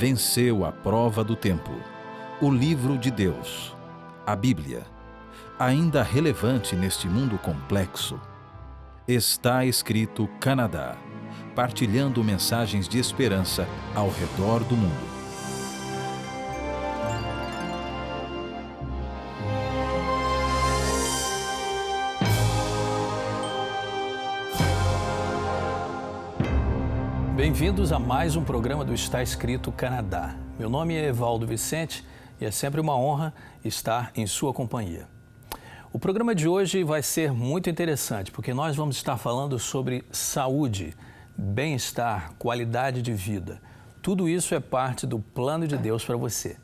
venceu a prova do tempo. O livro de Deus, a Bíblia, ainda relevante neste mundo complexo. Está escrito Canadá, partilhando mensagens de esperança ao redor do mundo. Bem-vindos a mais um programa do Está Escrito Canadá. Meu nome é Evaldo Vicente e é sempre uma honra estar em sua companhia. O programa de hoje vai ser muito interessante porque nós vamos estar falando sobre saúde, bem-estar, qualidade de vida. Tudo isso é parte do plano de Deus para você.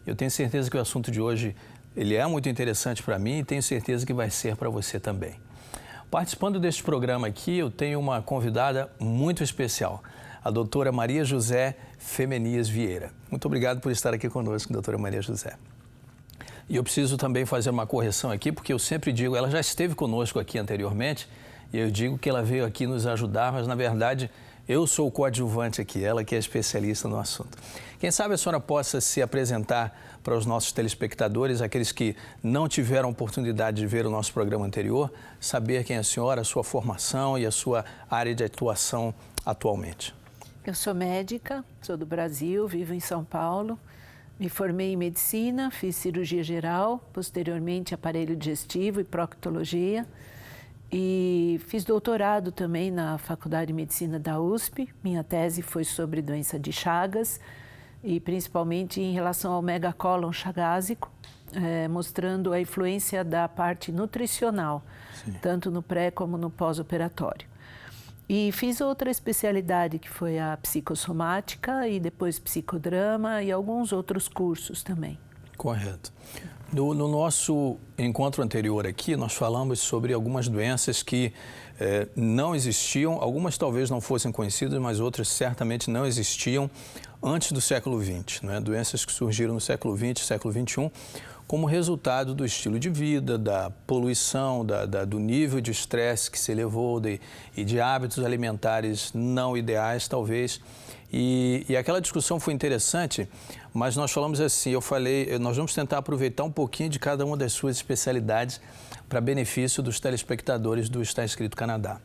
Eu tenho certeza que o assunto de hoje ele é muito interessante para mim e tenho certeza que vai ser para você também. Participando deste programa aqui, eu tenho uma convidada muito especial, a doutora Maria José Femenias Vieira. Muito obrigado por estar aqui conosco, doutora Maria José. E eu preciso também fazer uma correção aqui, porque eu sempre digo, ela já esteve conosco aqui anteriormente, e eu digo que ela veio aqui nos ajudar, mas na verdade eu sou o coadjuvante aqui, ela que é especialista no assunto. Quem sabe a senhora possa se apresentar para os nossos telespectadores, aqueles que não tiveram oportunidade de ver o nosso programa anterior, saber quem é a senhora, a sua formação e a sua área de atuação atualmente. Eu sou médica, sou do Brasil, vivo em São Paulo. Me formei em medicina, fiz cirurgia geral, posteriormente aparelho digestivo e proctologia. E fiz doutorado também na Faculdade de Medicina da USP. Minha tese foi sobre doença de Chagas e principalmente em relação ao megacólon chagásico, mostrando a influência da parte nutricional, tanto no pré como no pós-operatório. E fiz outra especialidade que foi a psicossomática e depois psicodrama e alguns outros cursos também. Correto. No nosso encontro anterior aqui, nós falamos sobre algumas doenças que não existiam, algumas talvez não fossem conhecidas, mas outras certamente não existiam antes do século XX, né? Doenças que surgiram no século XX, século XXI, como resultado do estilo de vida, da poluição, do nível de estresse que se elevou e de hábitos alimentares não ideais, talvez. E aquela discussão foi interessante, mas nós falamos assim, eu falei, nós vamos tentar aproveitar um pouquinho de cada uma das suas especialidades para benefício dos telespectadores do Está Escrito Canadá.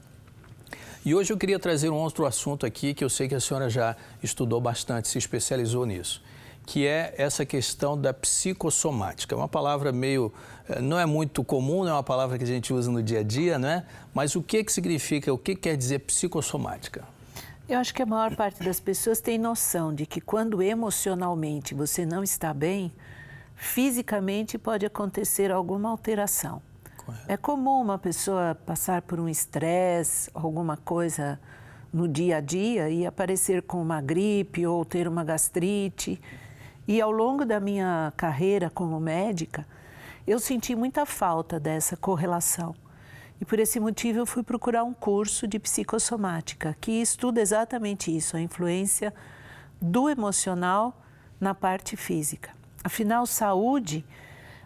E hoje eu queria trazer um outro assunto aqui que eu sei que a senhora já estudou bastante, se especializou nisso, que é essa questão da psicossomática. É uma palavra meio, não é muito comum, não é uma palavra que a gente usa no dia a dia, não é? Mas o que significa, o que quer dizer psicossomática? Eu acho que a maior parte das pessoas tem noção de que quando emocionalmente você não está bem, fisicamente pode acontecer alguma alteração. Correto. É comum uma pessoa passar por um estresse, alguma coisa no dia a dia e aparecer com uma gripe ou ter uma gastrite. E ao longo da minha carreira como médica, eu senti muita falta dessa correlação. E por esse motivo eu fui procurar um curso de psicossomática que estuda exatamente isso, a influência do emocional na parte física. Afinal, saúde,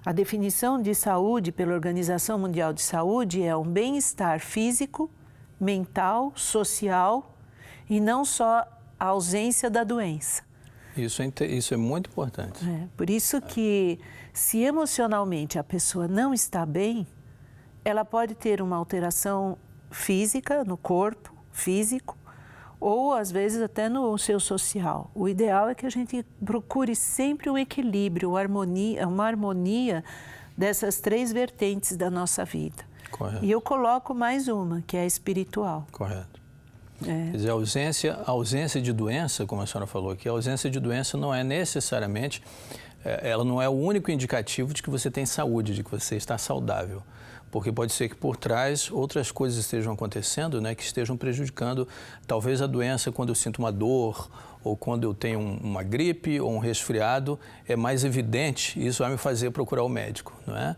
a definição de saúde pela Organização Mundial de Saúde é um bem-estar físico, mental, social e não só a ausência da doença. Isso é muito importante. Por isso que se emocionalmente a pessoa não está bem, ela pode ter uma alteração física no corpo, físico, ou às vezes até no seu social. O ideal é que a gente procure sempre um equilíbrio, uma harmonia dessas três vertentes da nossa vida. Correto. E eu coloco mais uma, que é a espiritual. Correto. Quer dizer, a ausência de doença, como a senhora falou aqui, a ausência de doença não é necessariamente, ela não é o único indicativo de que você tem saúde, de que você está saudável. Porque pode ser que por trás outras coisas estejam acontecendo, né, que estejam prejudicando talvez a doença quando eu sinto uma dor ou quando eu tenho uma gripe ou um resfriado, é mais evidente, isso vai me fazer procurar o médico, não é?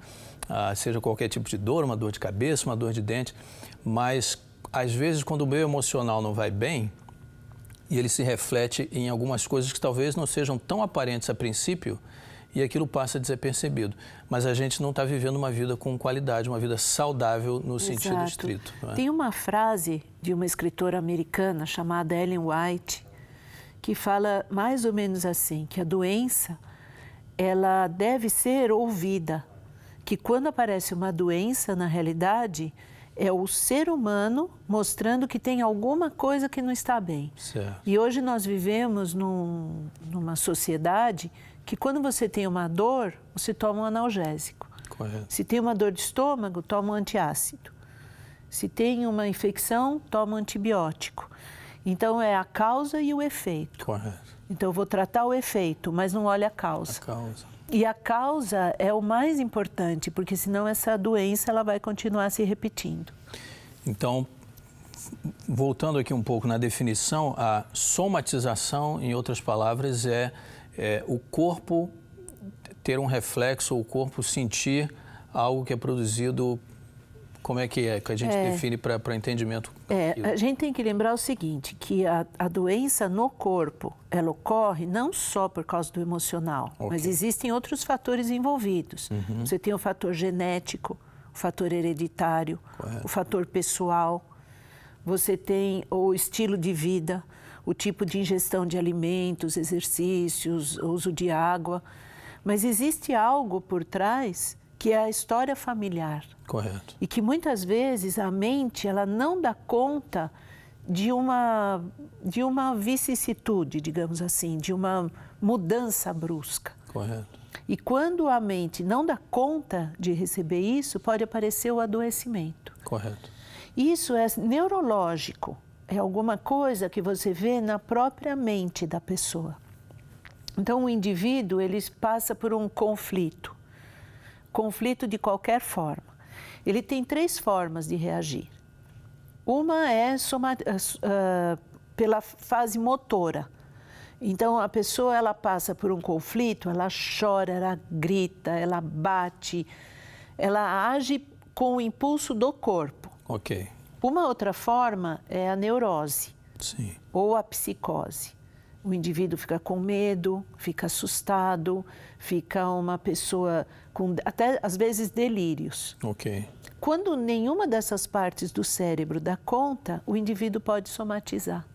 Seja qualquer tipo de dor, uma dor de cabeça, uma dor de dente, mas às vezes quando o meu emocional não vai bem, e ele se reflete em algumas coisas que talvez não sejam tão aparentes a princípio, e aquilo passa desapercebido. Mas a gente não está vivendo uma vida com qualidade, uma vida saudável no sentido estrito. Não é? Tem uma frase de uma escritora americana chamada Ellen White, que fala mais ou menos assim, que a doença, ela deve ser ouvida, que quando aparece uma doença, na realidade, é o ser humano mostrando que tem alguma coisa que não está bem. Certo. E hoje nós vivemos numa sociedade que quando você tem uma dor, você toma um analgésico. Correto. Se tem uma dor de estômago, toma um antiácido. Se tem uma infecção, toma um antibiótico. Então, é a causa e o efeito. Correto. Então, eu vou tratar o efeito, mas não olha a causa. A causa. E a causa é o mais importante, porque senão essa doença ela vai continuar se repetindo. Então, voltando aqui um pouco na definição, a somatização, em outras palavras, é o corpo ter um reflexo, ou o corpo sentir algo que é produzido. Como é que a gente define para entendimento? A gente tem que lembrar o seguinte, que a doença no corpo, ela ocorre não só por causa do emocional, mas existem outros fatores envolvidos. Você tem o fator genético, o fator hereditário, o fator pessoal, você tem o estilo de vida, o tipo de ingestão de alimentos, exercícios, uso de água, mas existe algo por trás que é a história familiar. Correto. E que muitas vezes a mente ela não dá conta de uma vicissitude, digamos assim, de uma mudança brusca. Correto. E quando a mente não dá conta de receber isso, pode aparecer o adoecimento. Correto. Isso é neurológico, é alguma coisa que você vê na própria mente da pessoa. Então, o indivíduo ele passa por um conflito de qualquer forma. Ele tem 3 formas de reagir. Uma é pela fase motora. Então, a pessoa ela passa por um conflito, ela chora, ela grita, ela bate, ela age com o impulso do corpo. Ok. Uma outra forma é a neurose. Sim. Ou a psicose. O indivíduo fica com medo, fica assustado, fica uma pessoa com até às vezes delírios. Ok. Quando nenhuma dessas partes do cérebro dá conta, o indivíduo pode somatizar.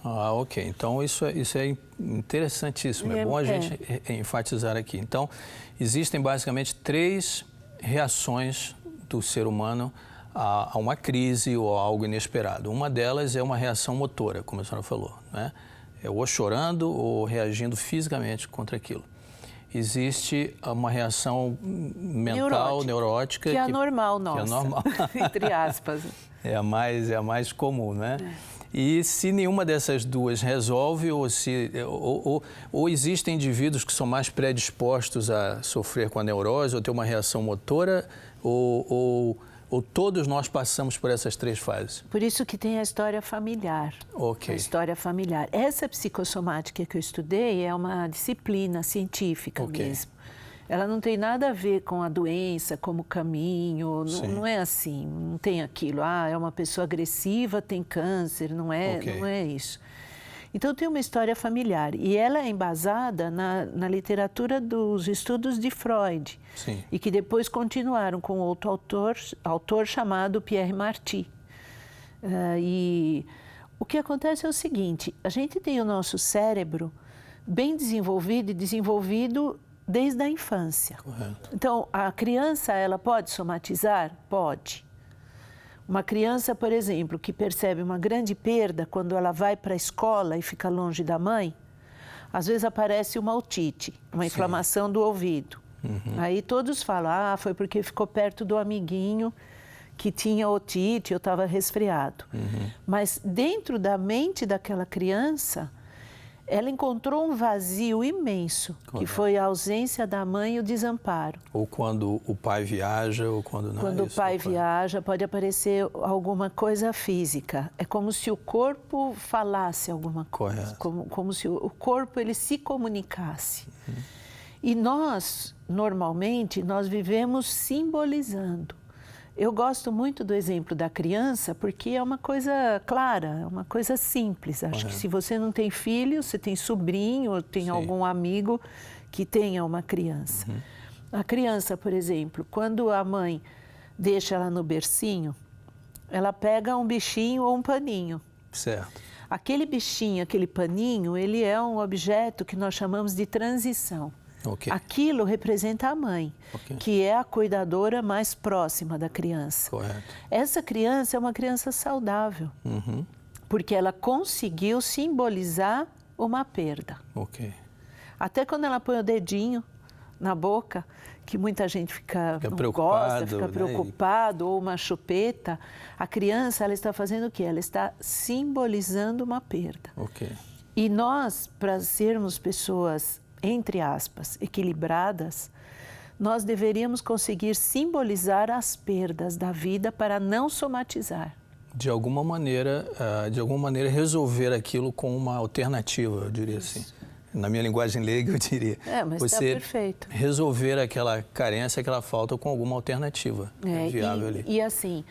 Ah, ok. Então, isso é interessantíssimo. É bom a gente enfatizar aqui. Então, existem basicamente 3 reações do ser humano a uma crise ou a algo inesperado. Uma delas é uma reação motora, como a senhora falou, né? É ou chorando ou reagindo fisicamente contra aquilo. Existe uma reação mental, neurótica. Que é a normal nossa. Que é normal. Entre aspas. É a mais comum, né? E se nenhuma dessas duas resolve, ou existem indivíduos que são mais predispostos a sofrer com a neurose ou ter uma reação motora, ou todos nós passamos por essas 3 fases? Por isso que tem a história familiar. Ok. A história familiar. Essa psicossomática que eu estudei é uma disciplina científica mesmo. Ela não tem nada a ver com a doença como caminho, não é assim, não tem aquilo. É uma pessoa agressiva, tem câncer, não é isso. Então, tem uma história familiar e ela é embasada na literatura dos estudos de Freud. Sim. E que depois continuaram com outro autor chamado Pierre Marty. E o que acontece é o seguinte, a gente tem o nosso cérebro bem desenvolvido e desenvolvido desde a infância. Correto. Então, a criança, ela pode somatizar? Pode. Uma criança, por exemplo, que percebe uma grande perda quando ela vai para a escola e fica longe da mãe, às vezes aparece uma otite, uma inflamação do ouvido. Aí todos falam, foi porque ficou perto do amiguinho que tinha otite, eu estava resfriado. Mas dentro da mente daquela criança, ela encontrou um vazio imenso, que foi a ausência da mãe e o desamparo. Ou quando o pai viaja, ou quando não. Quando o pai viaja, pode aparecer alguma coisa física. É como se o corpo falasse alguma coisa. Como se o corpo ele se comunicasse. E nós, normalmente, nós vivemos simbolizando. Eu gosto muito do exemplo da criança porque é uma coisa clara, é uma coisa simples. Acho que se você não tem filho, você tem sobrinho ou tem algum amigo que tenha uma criança. A criança, por exemplo, quando a mãe deixa ela no bercinho, ela pega um bichinho ou um paninho. Certo. Aquele bichinho, aquele paninho, ele é um objeto que nós chamamos de transição. Okay. Aquilo representa a mãe, que é a cuidadora mais próxima da criança. Correto. Essa criança é uma criança saudável, porque ela conseguiu simbolizar uma perda. Okay. Até quando ela põe o dedinho na boca, que muita gente fica preocupado, ou uma chupeta, a criança ela está fazendo o quê? Ela está simbolizando uma perda. Okay. E nós, para sermos pessoas, entre aspas, equilibradas, nós deveríamos conseguir simbolizar as perdas da vida para não somatizar. De alguma maneira resolver aquilo com uma alternativa, eu diria assim. Na minha linguagem leiga, eu diria. Mas está perfeito. Resolver aquela carência, aquela falta com alguma alternativa viável ali. E assim,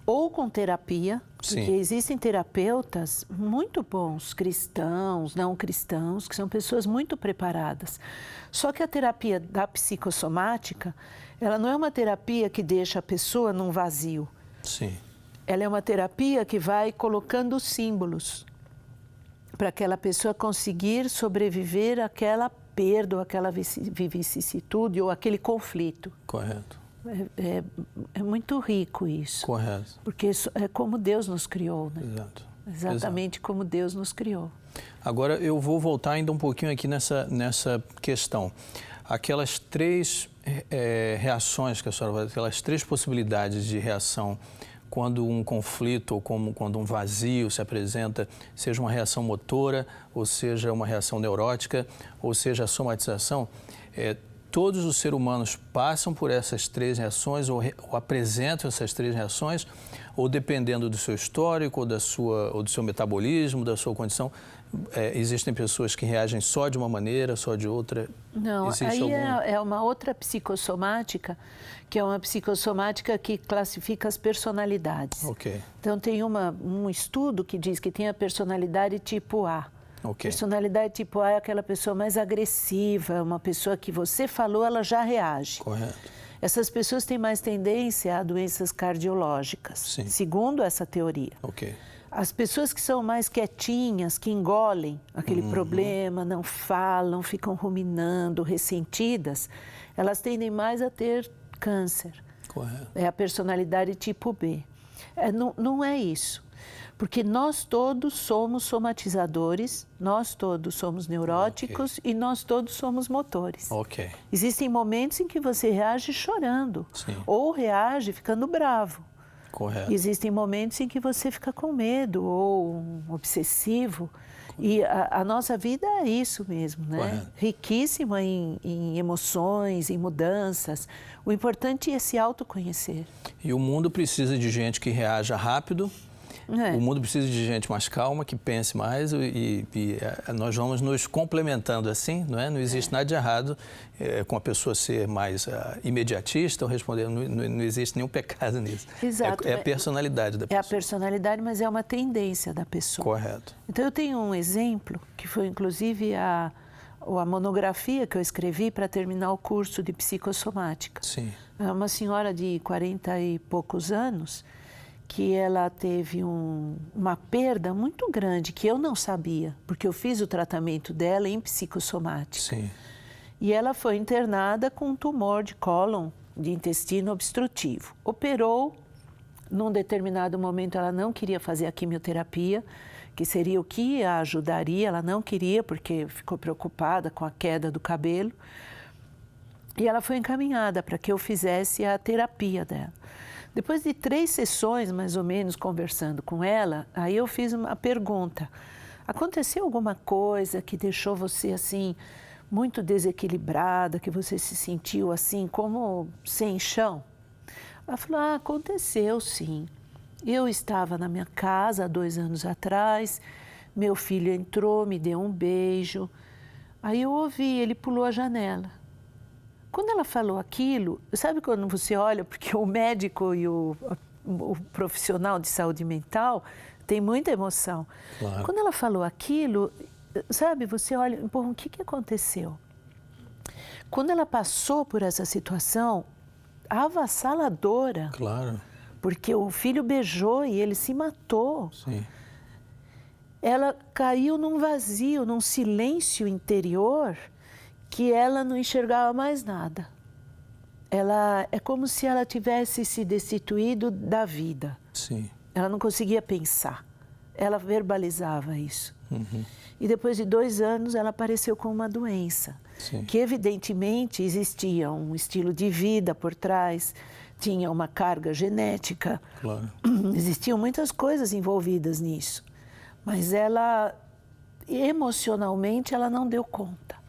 ou com terapia, porque existem terapeutas muito bons, cristãos, não cristãos, que são pessoas muito preparadas. Só que a terapia da psicossomática, ela não é uma terapia que deixa a pessoa num vazio. Sim. Ela é uma terapia que vai colocando símbolos para aquela pessoa conseguir sobreviver àquela perda, ou àquela vicissitude, ou aquele conflito. Correto. É muito rico isso. Correto. Porque é como Deus nos criou, né? Exato. Exatamente como Deus nos criou. Agora, eu vou voltar ainda um pouquinho aqui nessa questão. Aquelas três reações que a senhora vai, aquelas três possibilidades de reação quando um conflito ou quando um vazio se apresenta, seja uma reação motora, ou seja uma reação neurótica, ou seja a somatização, todos os seres humanos passam por essas três reações ou apresentam essas três reações, ou dependendo do seu histórico, ou do seu metabolismo, da sua condição, existem pessoas que reagem só de uma maneira, só de outra? Não, aí é uma outra psicossomática, que é uma psicossomática que classifica as personalidades. Okay. Então, tem um estudo que diz que tem a personalidade tipo A. Okay. Personalidade tipo A é aquela pessoa mais agressiva, uma pessoa que você falou, ela já reage. Correto. Essas pessoas têm mais tendência a doenças cardiológicas, segundo essa teoria. Okay. As pessoas que são mais quietinhas, que engolem aquele problema, não falam, ficam ruminando, ressentidas, elas tendem mais a ter câncer. Correto. É a personalidade tipo B. Não é isso. Porque nós todos somos somatizadores, nós todos somos neuróticos e nós todos somos motores. Okay. Existem momentos em que você reage chorando ou reage ficando bravo. Correto. Existem momentos em que você fica com medo ou obsessivo. E a nossa vida é isso mesmo, né? Correto. Riquíssima em emoções, em mudanças. O importante é se autoconhecer. E o mundo precisa de gente que reaja rápido. O mundo precisa de gente mais calma, que pense mais e nós vamos nos complementando assim, não é? Não existe nada de errado com a pessoa ser mais imediatista ou responder, não existe nenhum pecado nisso. Exato. É a personalidade da pessoa. É a personalidade, mas é uma tendência da pessoa. Correto. Então, eu tenho um exemplo, que foi inclusive a monografia que eu escrevi para terminar o curso de psicossomática. Sim. É uma senhora de 40 e poucos anos, que ela teve uma perda muito grande, que eu não sabia, porque eu fiz o tratamento dela em psicossomática. Sim. E ela foi internada com um tumor de cólon, de intestino obstrutivo. Operou, num determinado momento ela não queria fazer a quimioterapia, que seria o que a ajudaria, ela não queria, porque ficou preocupada com a queda do cabelo. E ela foi encaminhada para que eu fizesse a terapia dela. Depois de 3 sessões, mais ou menos, conversando com ela, aí eu fiz uma pergunta. Aconteceu alguma coisa que deixou você, assim, muito desequilibrada, que você se sentiu, assim, como sem chão? Ela falou, aconteceu, sim. Eu estava na minha casa há 2 anos atrás, meu filho entrou, me deu um beijo. Aí eu ouvi, ele pulou a janela. Quando ela falou aquilo, sabe quando você olha, porque o médico e o profissional de saúde mental tem muita emoção. Claro. Quando ela falou aquilo, sabe, você olha, pô, o que aconteceu? Quando ela passou por essa situação avassaladora, claro, porque o filho beijou e ele se matou. sim, ela caiu num vazio, num silêncio interior, que ela não enxergava mais nada. É como se ela tivesse se destituído da vida. Sim. Ela não conseguia pensar. Ela verbalizava isso. Uhum. E depois de 2 anos, ela apareceu com uma doença. Sim. Que evidentemente existia um estilo de vida por trás, tinha uma carga genética. Claro. Existiam muitas coisas envolvidas nisso. Mas ela, emocionalmente, ela não deu conta.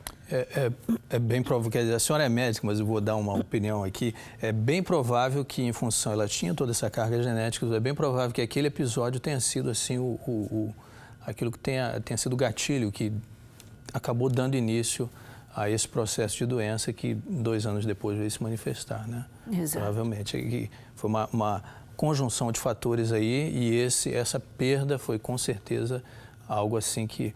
É bem provável, quer dizer, a senhora é médica, mas eu vou dar uma opinião aqui. É bem provável que, em função, ela tinha toda essa carga genética, é bem provável que aquele episódio tenha sido assim aquilo que tenha sido o gatilho que acabou dando início a esse processo de doença que 2 anos depois veio se manifestar, né? Exato. Provavelmente. Foi uma conjunção de fatores aí e essa perda foi com certeza algo assim que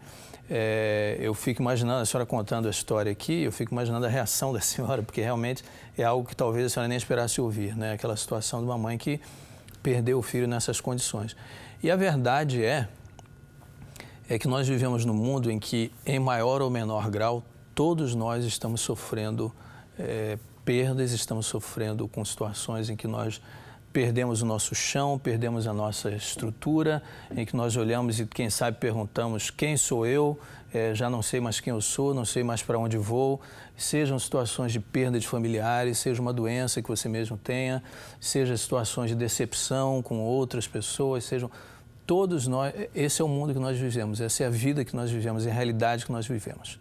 eu fico imaginando, a senhora contando a história aqui, eu fico imaginando a reação da senhora, porque realmente é algo que talvez a senhora nem esperasse ouvir, né? Aquela situação de uma mãe que perdeu o filho nessas condições. E a verdade é que nós vivemos num mundo em que, em maior ou menor grau, todos nós estamos sofrendo perdas, estamos sofrendo com situações em que nós perdemos o nosso chão, perdemos a nossa estrutura, em que nós olhamos e, quem sabe, perguntamos quem sou eu, já não sei mais quem eu sou, não sei mais para onde vou, sejam situações de perda de familiares, seja uma doença que você mesmo tenha, seja situações de decepção com outras pessoas, sejam todos nós, esse é o mundo que nós vivemos, essa é a vida que nós vivemos, é a realidade que nós vivemos.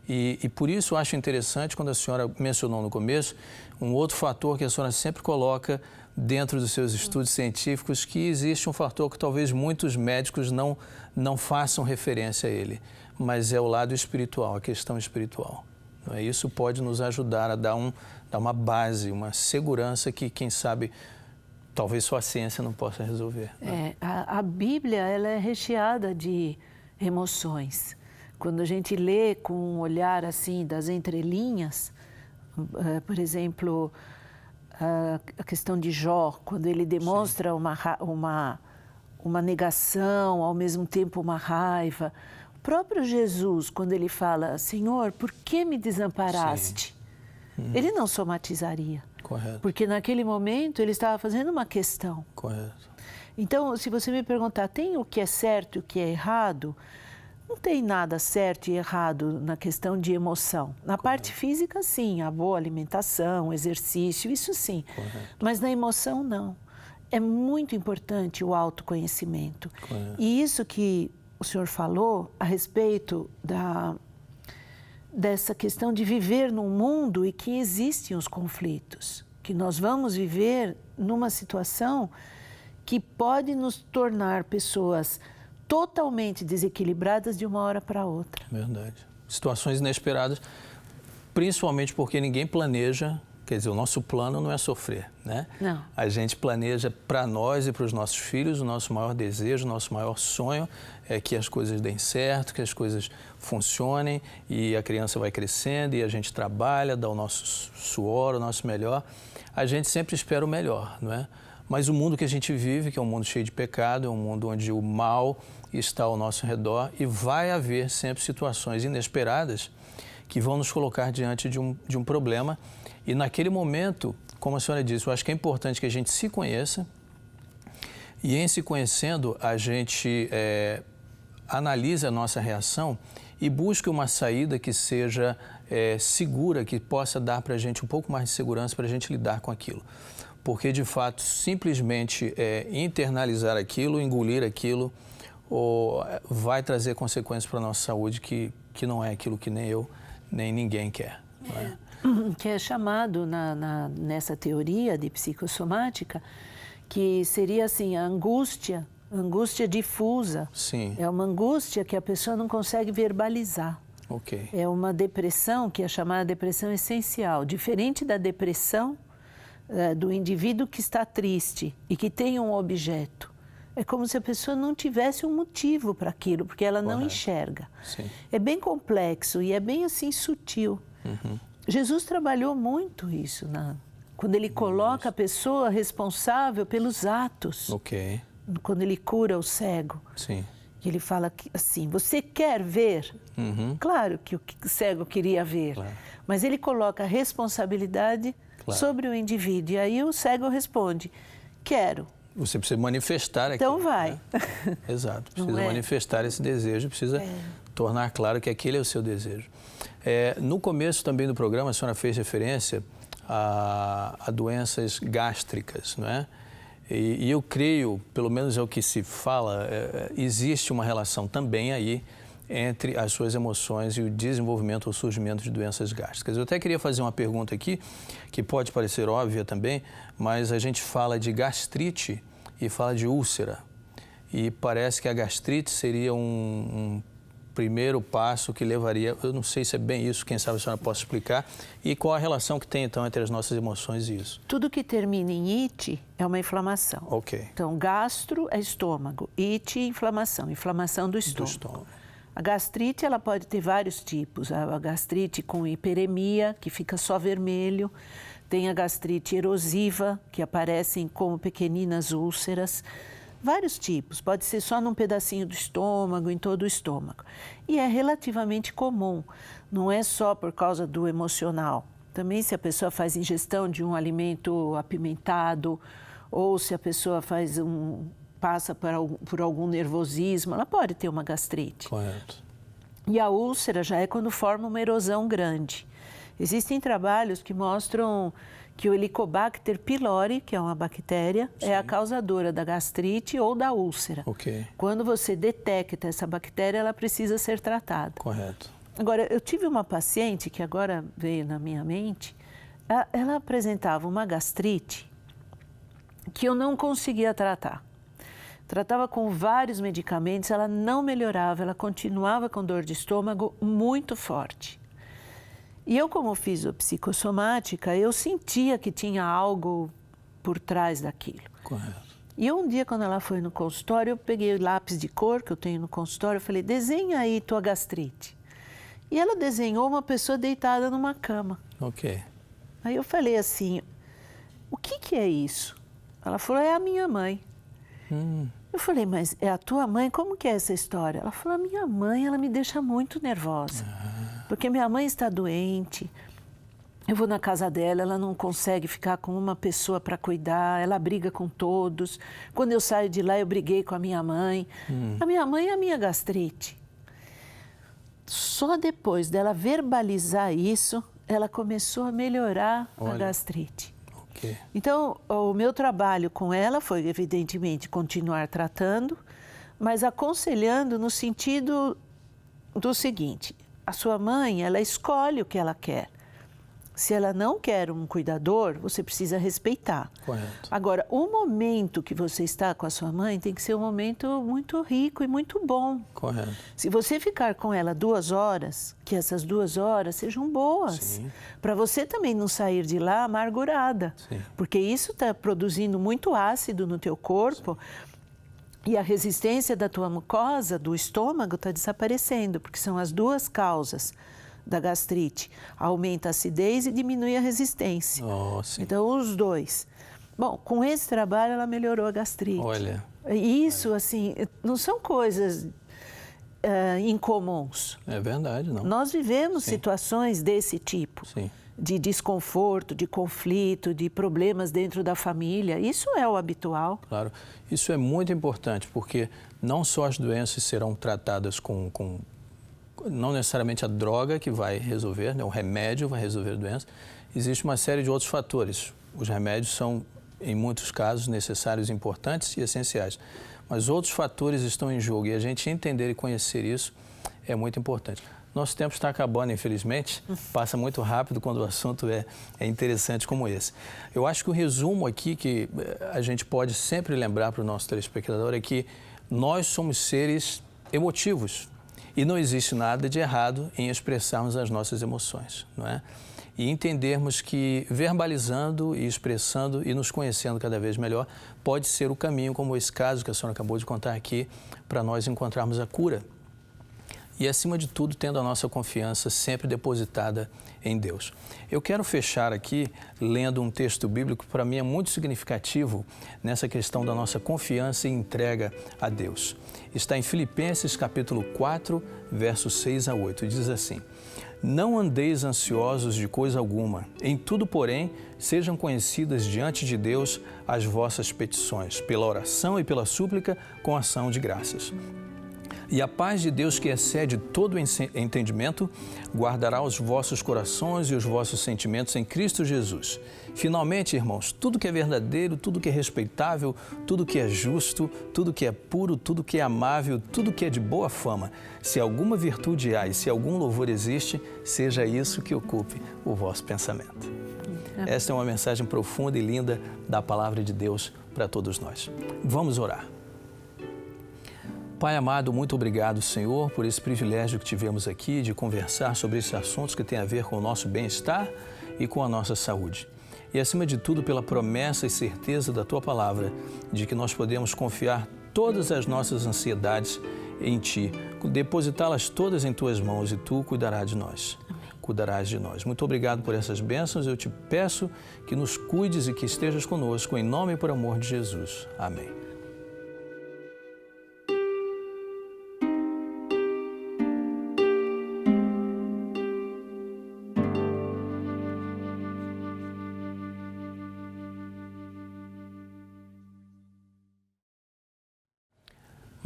E por isso eu acho interessante, quando a senhora mencionou no começo, um outro fator que a senhora sempre coloca dentro dos seus estudos científicos, que existe um fator que talvez muitos médicos não façam referência a ele, mas é o lado espiritual, a questão espiritual. Isso pode nos ajudar a dar uma base, uma segurança que, quem sabe, talvez só a ciência não possa resolver. Né? A Bíblia, ela é recheada de emoções. Quando a gente lê com um olhar assim das entrelinhas, por exemplo, a questão de Jó, quando ele demonstra uma negação, ao mesmo tempo uma raiva. O próprio Jesus, quando ele fala, Senhor, por que me desamparaste? Ele não somatizaria. Correto. Porque naquele momento ele estava fazendo uma questão. Correto. Então, se você me perguntar, tem o que é certo e o que é errado? Não tem nada certo e errado na questão de emoção. Na parte física, sim, a boa alimentação, exercício, isso sim. Correto. Mas na emoção, não. É muito importante o autoconhecimento. Correto. E isso que o senhor falou a respeito dessa questão de viver num mundo em que existem os conflitos, que nós vamos viver numa situação que pode nos tornar pessoas totalmente desequilibradas de uma hora para outra. Verdade. Situações inesperadas, principalmente porque ninguém planeja, quer dizer, o nosso plano não é sofrer, né? Não. A gente planeja para nós e para os nossos filhos, o nosso maior desejo, o nosso maior sonho é que as coisas deem certo, que as coisas funcionem e a criança vai crescendo e a gente trabalha, dá o nosso suor, o nosso melhor. A gente sempre espera o melhor, não é? Mas o mundo que a gente vive, que é um mundo cheio de pecado, é um mundo onde o mal está ao nosso redor e vai haver sempre situações inesperadas que vão nos colocar diante de um problema. E naquele momento, como a senhora disse, eu acho que é importante que a gente se conheça e, em se conhecendo, a gente analise a nossa reação e busque uma saída que seja segura, que possa dar para a gente um pouco mais de segurança para a gente lidar com aquilo. Porque, de fato, simplesmente internalizar aquilo, engolir aquilo, vai trazer consequências para a nossa saúde que não é aquilo que nem eu, nem ninguém quer. Não é? Que é chamado nessa teoria de psicossomática, que seria assim, a angústia difusa. Sim. É uma angústia que a pessoa não consegue verbalizar. Ok. É uma depressão que é chamada depressão essencial, diferente da depressão do indivíduo que está triste e que tem um objeto. É como se a pessoa não tivesse um motivo para aquilo, porque ela não enxerga. Sim. É bem complexo e é bem assim sutil. Uhum. Jesus trabalhou muito isso, quando ele coloca a pessoa responsável pelos atos. Ok. Quando ele cura o cego. Sim. que ele fala assim, você quer ver? Claro que o cego queria ver, claro. Mas ele coloca a responsabilidade sobre o indivíduo. E aí o cego responde, quero. Você precisa manifestar aquilo. Então vai. Né? Exato, precisa manifestar esse desejo, precisa tornar claro que aquele é o seu desejo. No começo também do programa, a senhora fez referência a doenças gástricas, não é? E eu creio, pelo menos é o que se fala, existe uma relação também aí entre as suas emoções e o desenvolvimento ou surgimento de doenças gástricas. Eu até queria fazer uma pergunta aqui, que pode parecer óbvia também, mas a gente fala de gastrite e fala de úlcera. E parece que a gastrite seria um primeiro passo que levaria, eu não sei se é bem isso, quem sabe a senhora possa explicar, e qual a relação que tem então entre as nossas emoções e isso? Tudo que termina em ite é uma inflamação. Ok. Então, gastro é estômago, ite, inflamação do estômago. A gastrite, ela pode ter vários tipos. A gastrite com hiperemia, que fica só vermelho. Tem a gastrite erosiva, que aparecem como pequeninas úlceras. Vários tipos. Pode ser só num pedacinho do estômago, em todo o estômago. E é relativamente comum. Não é só por causa do emocional. Também se a pessoa faz ingestão de um alimento apimentado, ou se a pessoa passa por algum nervosismo, ela pode ter uma gastrite. Correto. E a úlcera já é quando forma uma erosão grande. Existem trabalhos que mostram que o Helicobacter pylori, que é uma bactéria, é a causadora da gastrite ou da úlcera. Ok. Quando você detecta essa bactéria, ela precisa ser tratada. Correto. Agora, eu tive uma paciente que agora veio na minha mente, ela apresentava uma gastrite que eu não conseguia tratar. Tratava com vários medicamentos, ela não melhorava, ela continuava com dor de estômago muito forte. E eu, como fisiopsicossomática, eu sentia que tinha algo por trás daquilo. Correto. E um dia, quando ela foi no consultório, eu peguei o lápis de cor que eu tenho no consultório, eu falei, desenha aí tua gastrite. E ela desenhou uma pessoa deitada numa cama. Ok. Aí eu falei assim, o que é isso? Ela falou, é a minha mãe. Eu falei, mas é a tua mãe? Como que é essa história? Ela falou, a minha mãe, ela me deixa muito nervosa. Porque minha mãe está doente, eu vou na casa dela, ela não consegue ficar com uma pessoa para cuidar, ela briga com todos. Quando eu saio de lá, eu briguei com a minha mãe. A minha mãe é a minha gastrite. Só depois dela verbalizar isso, ela começou a melhorar a gastrite. Okay. Então, o meu trabalho com ela foi, evidentemente, continuar tratando, mas aconselhando no sentido do seguinte, a sua mãe, ela escolhe o que ela quer. Se ela não quer um cuidador, você precisa respeitar. Correto. Agora, o momento que você está com a sua mãe tem que ser um momento muito rico e muito bom. Correto. Se você ficar com ela 2 horas, que essas 2 horas sejam boas. Para você também não sair de lá amargurada. Sim. Porque isso está produzindo muito ácido no teu corpo. Sim. E a resistência da tua mucosa, do estômago, está desaparecendo, porque são as 2 causas da gastrite. Aumenta a acidez e diminui a resistência. Então, os 2. Bom, com esse trabalho, ela melhorou a gastrite. Olha. Isso, assim, não são coisas incomuns. É verdade, não. Nós vivemos situações desse tipo. Sim. De desconforto, de conflito, de problemas dentro da família. Isso é o habitual. Claro. Isso é muito importante, porque não só as doenças serão tratadas com não necessariamente a droga que vai resolver, né? O remédio vai resolver a doença. Existe uma série de outros fatores. Os remédios são, em muitos casos, necessários, importantes e essenciais. Mas outros fatores estão em jogo e a gente entender e conhecer isso é muito importante. Nosso tempo está acabando, infelizmente. Passa muito rápido quando o assunto é interessante como esse. Eu acho que o resumo aqui que a gente pode sempre lembrar para o nosso telespectador é que nós somos seres emotivos. E não existe nada de errado em expressarmos as nossas emoções, não é? E entendermos que verbalizando e expressando e nos conhecendo cada vez melhor pode ser o caminho, como esse caso que a senhora acabou de contar aqui, para nós encontrarmos a cura. e, acima de tudo, tendo a nossa confiança sempre depositada em Deus. Eu quero fechar aqui lendo um texto bíblico que para mim é muito significativo nessa questão da nossa confiança e entrega a Deus. Está em Filipenses capítulo 4, versos 6 a 8. Diz assim: não andeis ansiosos de coisa alguma, em tudo, porém, sejam conhecidas diante de Deus as vossas petições, pela oração e pela súplica com ação de graças. E a paz de Deus, que excede todo o entendimento, guardará os vossos corações e os vossos sentimentos em Cristo Jesus. Finalmente, irmãos, tudo que é verdadeiro, tudo que é respeitável, tudo que é justo, tudo que é puro, tudo que é amável, tudo que é de boa fama, se alguma virtude há e se algum louvor existe, seja isso que ocupe o vosso pensamento. Esta é uma mensagem profunda e linda da palavra de Deus para todos nós. Vamos orar. Pai amado, muito obrigado, Senhor, por esse privilégio que tivemos aqui de conversar sobre esses assuntos que têm a ver com o nosso bem-estar e com a nossa saúde. E, acima de tudo, pela promessa e certeza da Tua palavra, de que nós podemos confiar todas as nossas ansiedades em Ti, depositá-las todas em Tuas mãos e Tu cuidarás de nós. Cuidarás de nós. Muito obrigado por essas bênçãos. Eu te peço que nos cuides e que estejas conosco, em nome e por amor de Jesus. Amém.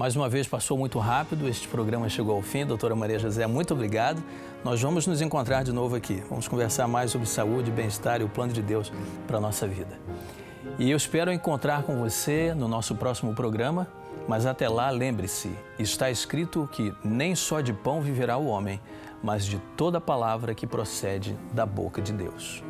Mais uma vez, passou muito rápido, este programa chegou ao fim. Doutora Maria José, muito obrigado. Nós vamos nos encontrar de novo aqui. Vamos conversar mais sobre saúde, bem-estar e o plano de Deus para a nossa vida. E eu espero encontrar com você no nosso próximo programa, mas até lá, lembre-se, está escrito que nem só de pão viverá o homem, mas de toda palavra que procede da boca de Deus.